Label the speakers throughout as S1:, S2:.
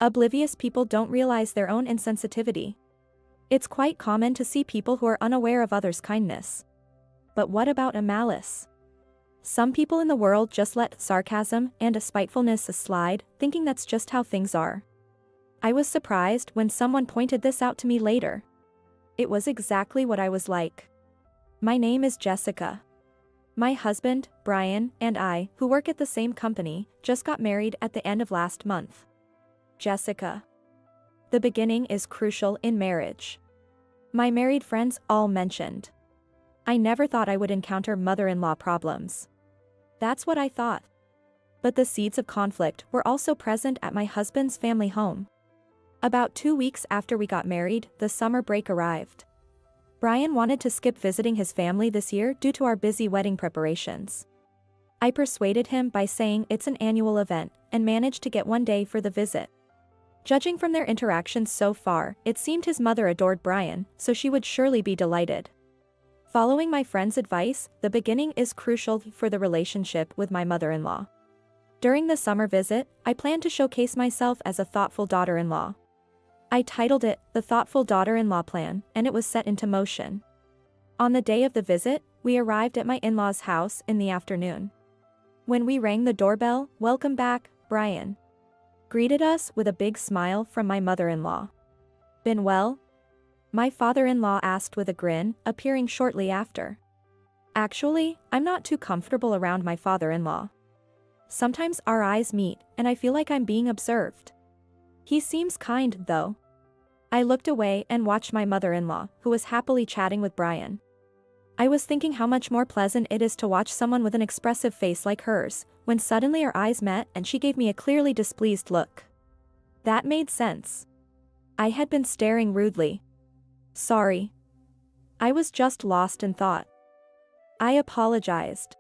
S1: Oblivious people don't realize their own insensitivity. It's quite common to see people who are unaware of others' kindness. But what about a malice? Some people in the world just let sarcasm and a spitefulness slide, thinking that's just how things are. I was surprised when someone pointed this out to me later. It was exactly what I was like. My name is Jessica. My husband, Brian, and I, who work at the same company, just got married at the end of last month. Jessica. The beginning is crucial in marriage. My married friends all mentioned. I never thought I would encounter mother-in-law problems. That's what I thought. But the seeds of conflict were also present at my husband's family home. About 2 weeks after we got married, the summer break arrived. Brian wanted to skip visiting his family this year due to our busy wedding preparations. I persuaded him by saying it's an annual event and managed to get 1 day for the visit. Judging from their interactions so far, it seemed his mother adored Brian, so she would surely be delighted. Following my friend's advice, the beginning is crucial for the relationship with my mother-in-law. During the summer visit, I planned to showcase myself as a thoughtful daughter-in-law. I titled it, The Thoughtful Daughter-in-Law Plan, and it was set into motion. On the day of the visit, we arrived at my in-laws' house in the afternoon. When we rang the doorbell, "Welcome back, Brian," greeted us with a big smile from my mother-in-law. "Been well?" My father-in-law asked with a grin, appearing shortly after. Actually, I'm not too comfortable around my father-in-law. Sometimes our eyes meet, and I feel like I'm being observed. He seems kind, though. I looked away and watched my mother-in-law, who was happily chatting with Brian. I was thinking how much more pleasant it is to watch someone with an expressive face like hers, when suddenly our eyes met and she gave me a clearly displeased look. That made sense. I had been staring rudely. Sorry. I was just lost in thought. I apologized.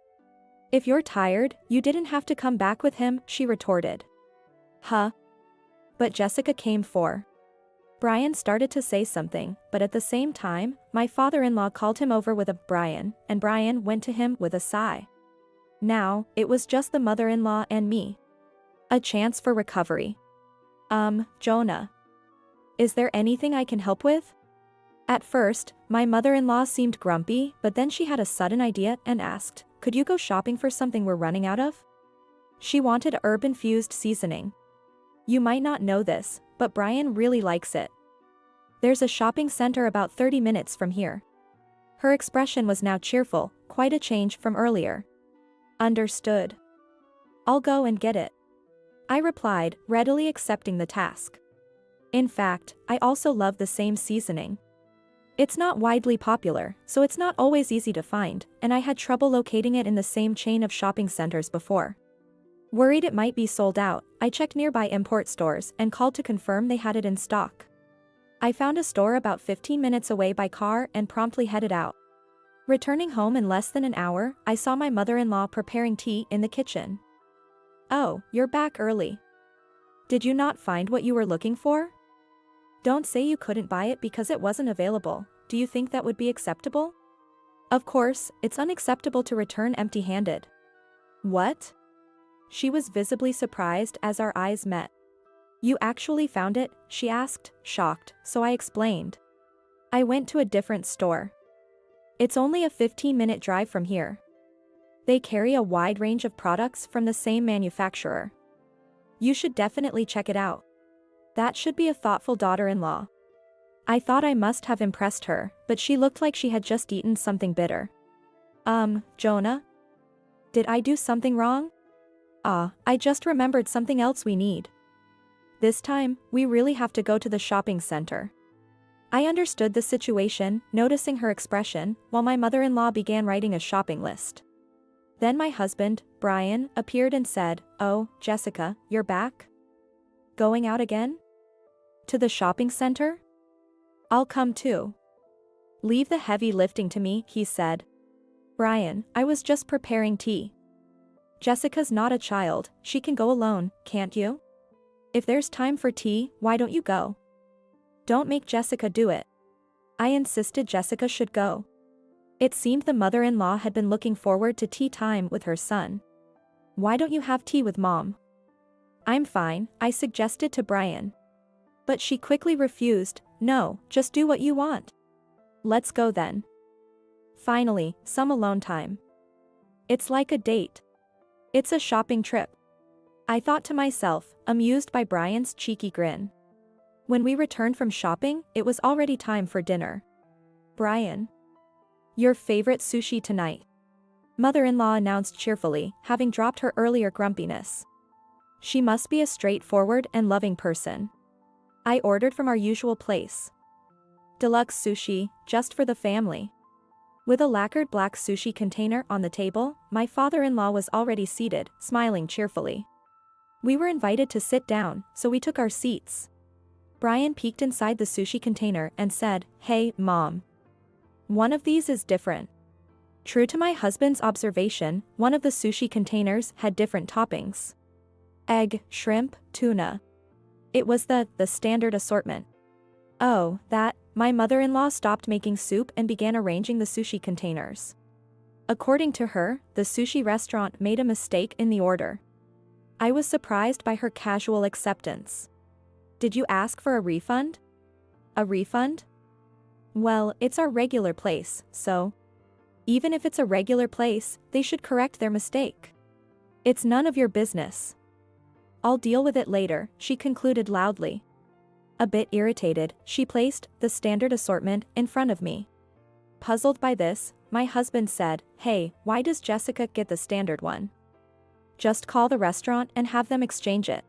S1: If you're tired, you didn't have to come back with him, she retorted. Huh? But Jessica came for. Brian started to say something, but at the same time, my father-in-law called him over with a Brian, and Brian went to him with a sigh. Now, it was just the mother-in-law and me. A chance for recovery. Jonah. Is there anything I can help with? At first, my mother-in-law seemed grumpy, but then she had a sudden idea and asked, could you go shopping for something we're running out of? She wanted herb-infused seasoning. You might not know this, but Brian really likes it. There's a shopping center about 30 minutes from here. Her expression was now cheerful, quite a change from earlier. Understood. I'll go and get it. I replied, readily accepting the task. In fact, I also love the same seasoning. It's not widely popular, so it's not always easy to find, and I had trouble locating it in the same chain of shopping centers before. Worried it might be sold out, I checked nearby import stores and called to confirm they had it in stock. I found a store about 15 minutes away by car and promptly headed out. Returning home in less than an hour, I saw my mother-in-law preparing tea in the kitchen. Oh, you're back early. Did you not find what you were looking for? Don't say you couldn't buy it because it wasn't available. Do you think that would be acceptable? Of course, it's unacceptable to return empty-handed. What? She was visibly surprised as our eyes met. You actually found it? She asked, shocked, so I explained. I went to a different store. It's only a 15-minute drive from here. They carry a wide range of products from the same manufacturer. You should definitely check it out. That should be a thoughtful daughter-in-law. I thought I must have impressed her, but she looked like she had just eaten something bitter. Jonah? Did I do something wrong? I just remembered something else we need. This time, we really have to go to the shopping center. I understood the situation, noticing her expression, while my mother-in-law began writing a shopping list. Then my husband, Brian, appeared and said, "Oh, Jessica, you're back? Going out again? To the shopping center? I'll come too." "Leave the heavy lifting to me," he said. "Brian, I was just preparing tea. Jessica's not a child, she can go alone, can't you? If there's time for tea, why don't you go? Don't make Jessica do it." I insisted Jessica should go. It seemed the mother-in-law had been looking forward to tea time with her son. "Why don't you have tea with Mom?" I'm fine, I suggested to Brian. But she quickly refused. No, just do what you want. Let's go then. Finally, some alone time. It's like a date. It's a shopping trip. I thought to myself, amused by Brian's cheeky grin. When we returned from shopping, it was already time for dinner. Brian. Your favorite sushi tonight. Mother-in-law announced cheerfully, having dropped her earlier grumpiness. She must be a straightforward and loving person. I ordered from our usual place. Deluxe sushi, just for the family. With a lacquered black sushi container on the table, my father-in-law was already seated, smiling cheerfully. We were invited to sit down, so we took our seats. Brian peeked inside the sushi container and said, "Hey, Mom. One of these is different." True to my husband's observation, one of the sushi containers had different toppings. Egg, shrimp, tuna. It was the standard assortment. Oh, that, my mother-in-law stopped making soup and began arranging the sushi containers. According to her, the sushi restaurant made a mistake in the order. I was surprised by her casual acceptance. Did you ask for a refund? A refund? Well, it's our regular place, so. Even if it's a regular place, they should correct their mistake. It's none of your business. I'll deal with it later, she concluded loudly. A bit irritated, she placed the standard assortment in front of me. Puzzled by this, my husband said, "Hey, why does Jessica get the standard one? Just call the restaurant and have them exchange it."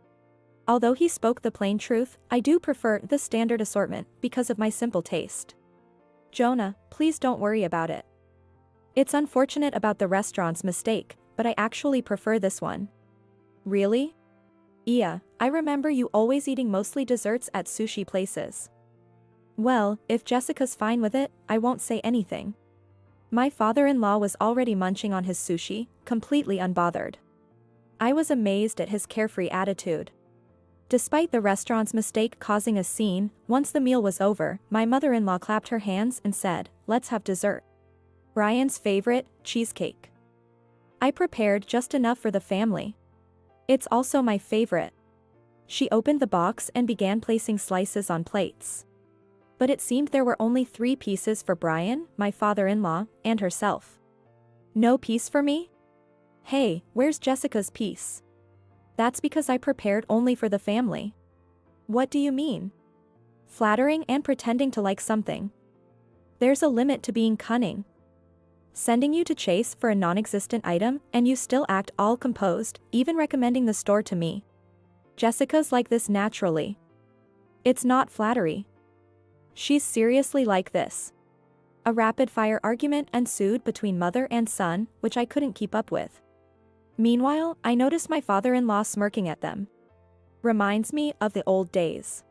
S1: Although he spoke the plain truth, I do prefer the standard assortment because of my simple taste. Jonah, please don't worry about it. It's unfortunate about the restaurant's mistake, but I actually prefer this one. Really? Yeah, I remember you always eating mostly desserts at sushi places. Well, if Jessica's fine with it, I won't say anything. My father-in-law was already munching on his sushi, completely unbothered. I was amazed at his carefree attitude. Despite the restaurant's mistake causing a scene, once the meal was over, my mother-in-law clapped her hands and said, "Let's have dessert." Brian's favorite, cheesecake. I prepared just enough for the family. It's also my favorite. She opened the box and began placing slices on plates. But it seemed there were only 3 pieces for Brian, my father-in-law, and herself. No piece for me? Hey, where's Jessica's piece? That's because I prepared only for the family. What do you mean? Flattering and pretending to like something. There's a limit to being cunning. Sending you to chase for a non-existent item and you still act all composed, even recommending the store to me. Jessica's like this naturally. It's not flattery. She's seriously like this. A rapid-fire argument ensued between mother and son, which I couldn't keep up with. Meanwhile, I noticed my father-in-law smirking at them. Reminds me of the old days.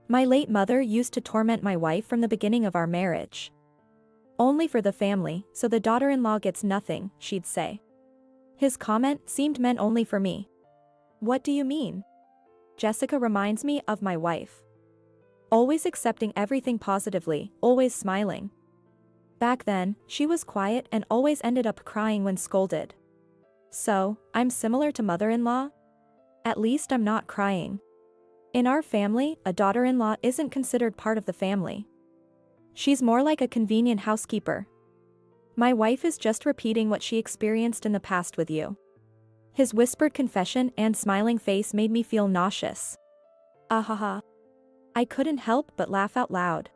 S1: My late mother used to torment my wife from the beginning of our marriage. Only for the family, so the daughter-in-law gets nothing, she'd say. His comment seemed meant only for me. What do you mean? Jessica reminds me of my wife. Always accepting everything positively, always smiling. Back then, she was quiet and always ended up crying when scolded. So, I'm similar to mother-in-law? At least I'm not crying. In our family, a daughter-in-law isn't considered part of the family. She's more like a convenient housekeeper. My wife is just repeating what she experienced in the past with you. His whispered confession and smiling face made me feel nauseous. Ahaha. I couldn't help but laugh out loud.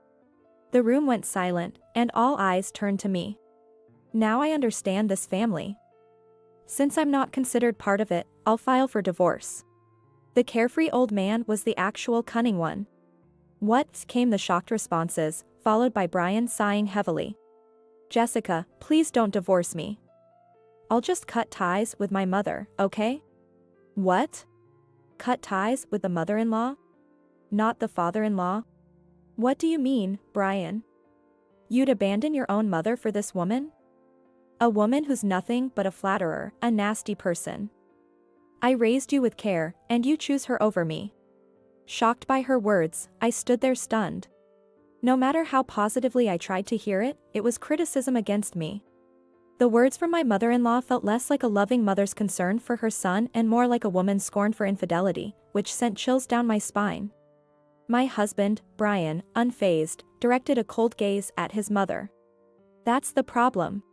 S1: The room went silent, and all eyes turned to me. Now I understand this family. Since I'm not considered part of it, I'll file for divorce. The carefree old man was the actual cunning one. What? Came the shocked responses, followed by Brian sighing heavily. Jessica, please don't divorce me. I'll just cut ties with my mother, okay? What? Cut ties with the mother-in-law? Not the father-in-law? What do you mean, Brian? You'd abandon your own mother for this woman? A woman who's nothing but a flatterer, a nasty person. I raised you with care, and you choose her over me. Shocked by her words, I stood there stunned. No matter how positively I tried to hear it, it was criticism against me. The words from my mother-in-law felt less like a loving mother's concern for her son and more like a woman's scorn for infidelity, which sent chills down my spine. My husband, Brian, unfazed, directed a cold gaze at his mother. That's the problem.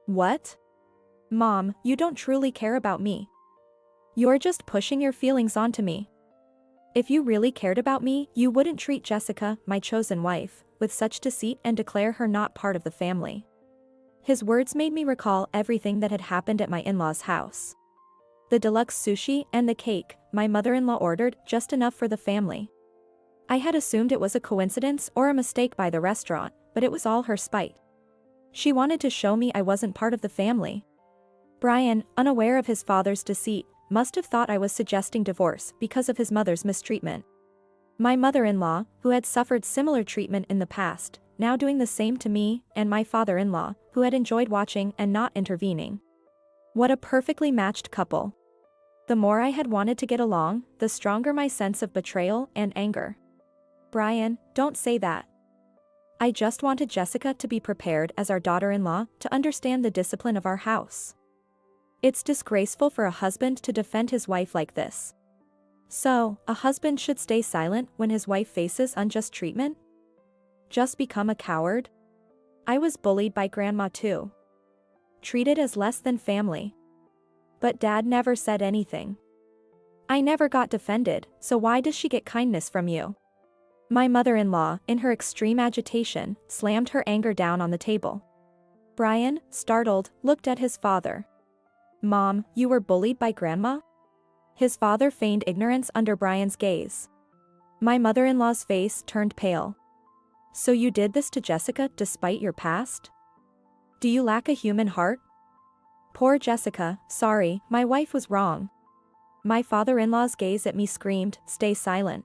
S1: What? Mom, you don't truly care about me. You're just pushing your feelings onto me. If you really cared about me, you wouldn't treat Jessica, my chosen wife, with such deceit and declare her not part of the family. His words made me recall everything that had happened at my in-laws' house. The deluxe sushi and the cake my mother-in-law ordered, just enough for the family. I had assumed it was a coincidence or a mistake by the restaurant, but it was all her spite. She wanted to show me I wasn't part of the family. Brian, unaware of his father's deceit, must have thought I was suggesting divorce because of his mother's mistreatment. My mother-in-law, who had suffered similar treatment in the past, now doing the same to me, and my father-in-law, who had enjoyed watching and not intervening. What a perfectly matched couple. The more I had wanted to get along, the stronger my sense of betrayal and anger. Brian, don't say that. I just wanted Jessica to be prepared as our daughter-in-law to understand the discipline of our house. It's disgraceful for a husband to defend his wife like this. So, a husband should stay silent when his wife faces unjust treatment? Just become a coward? I was bullied by Grandma too. Treated as less than family. But Dad never said anything. I never got defended, so why does she get kindness from you? My mother-in-law, in her extreme agitation, slammed her anger down on the table. Brian, startled, looked at his father. Mom, you were bullied by Grandma? His father feigned ignorance under Brian's gaze. My mother-in-law's face turned pale. So you did this to Jessica despite your past? Do you lack a human heart? Poor Jessica, sorry, my wife was wrong. My father-in-law's gaze at me screamed, stay silent.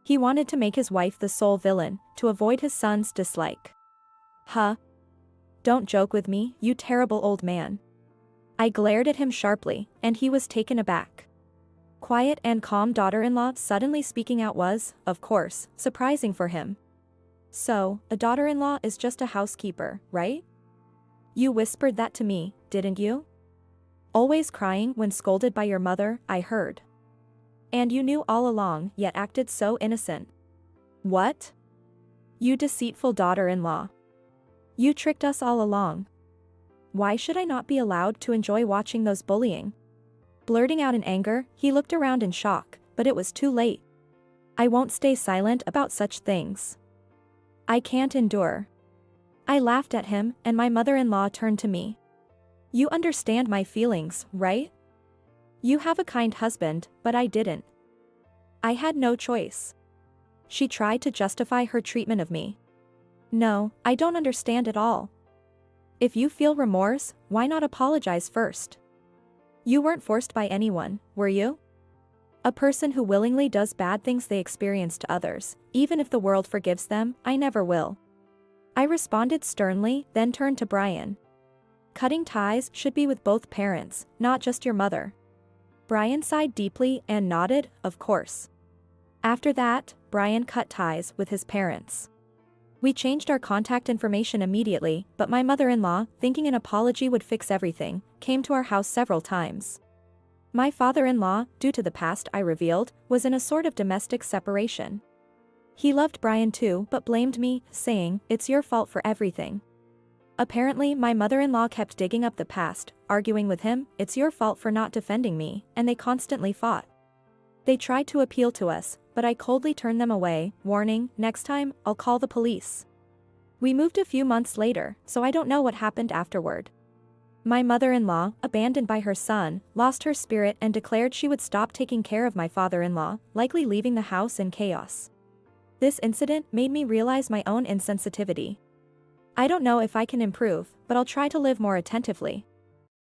S1: He wanted to make his wife the sole villain, to avoid his son's dislike. Huh? Don't joke with me, you terrible old man. I glared at him sharply, and he was taken aback. Quiet and calm daughter-in-law suddenly speaking out was, of course, surprising for him. So, a daughter-in-law is just a housekeeper, right? You whispered that to me, didn't you? Always crying when scolded by your mother, I heard. And you knew all along, yet acted so innocent. What? You deceitful daughter-in-law. You tricked us all along. Why should I not be allowed to enjoy watching those bullying? Blurting out in anger, he looked around in shock, but it was too late. I won't stay silent about such things. I can't endure. I laughed at him, and my mother-in-law turned to me. You understand my feelings, right? You have a kind husband, but I didn't. I had no choice. She tried to justify her treatment of me. No, I don't understand at all. If you feel remorse, why not apologize first? You weren't forced by anyone, were you? A person who willingly does bad things they experience to others, even if the world forgives them, I never will. I responded sternly, then turned to Brian. Cutting ties should be with both parents, not just your mother. Brian sighed deeply and nodded, of course. After that, Brian cut ties with his parents. We changed our contact information immediately, but my mother-in-law, thinking an apology would fix everything, came to our house several times. My father-in-law, due to the past I revealed, was in a sort of domestic separation. He loved Brian too, but blamed me, saying, it's your fault for everything. Apparently my mother-in-law kept digging up the past, arguing with him, it's your fault for not defending me, and they constantly fought. They tried to appeal to us, but I coldly turned them away, warning, next time, I'll call the police. We moved a few months later, so I don't know what happened afterward. My mother-in-law, abandoned by her son, lost her spirit and declared she would stop taking care of my father-in-law, likely leaving the house in chaos. This incident made me realize my own insensitivity. I don't know if I can improve, but I'll try to live more attentively.